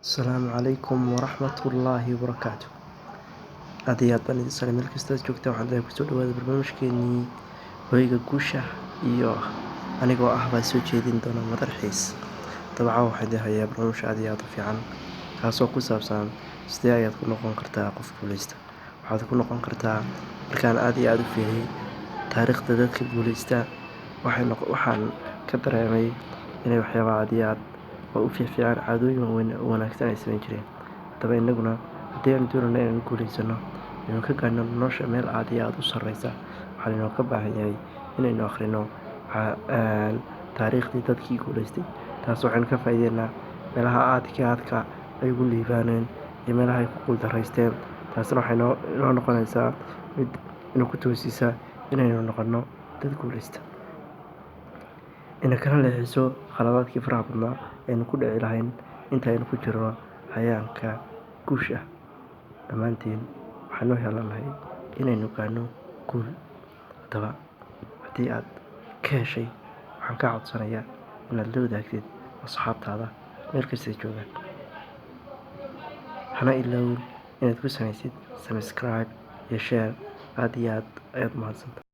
Asalaamu calaykum waraxmatullaahi wabarakaatu. Aad iyo aad baan idin salaamay meel kasta aad joogtaan. Waxaan idin kusoo dhawaada barnaamijkeenii hoyga guusha iyo anigoo ah baa soo jeedin doona madar xiis. Dabcan waxaan idin hayaa barnaamij aad iyo aad u fiican kaasoo ku saabsan sidee ayaad ku noqon kartaa qof guuleysta. Waxaad ku noqon kartaa markaan aad iyo aad u fiiriyay taariikhda dadka guuleysta. Waxaan ka dareemay inay waxyaabo aad iyo aad oo u fiican caadooyin wanaagsan ay samayn jireen. Haddaba innaguna haddii aan doonayno inaan guuleysano inuu ka gaarno nolosha meel aad iyo aad u sarreysa, waxaa inoo baahan yahay inaynu akhrino taariikhdii dadkii guuleystay. Taas waxaynu ka faa'iideynaa meelaha aadka ay ugu liibaaneen iyo meelaha ay ku guuldareysteen. Taasna waxay inoo noqonaysaa mid ku toosisa inaynu noqono dad guuleysta, kana leexiso khaladaadkii faraha badnaa aynu ku dhici lahayn inta aynu ku jirno hayaanka guusha. Dhammaanteen waxaan u helanahay inaynu gaarno guul. Haddaba haddii aad ka heshay, waxaan kaa codsanayaa inaad la wadaagtid asxaabtaada meel kasta joogaan. Hana ilaawin inaad ku samaysid subscribe iyo share. Aad iyo aad ayaad mahadsantahay.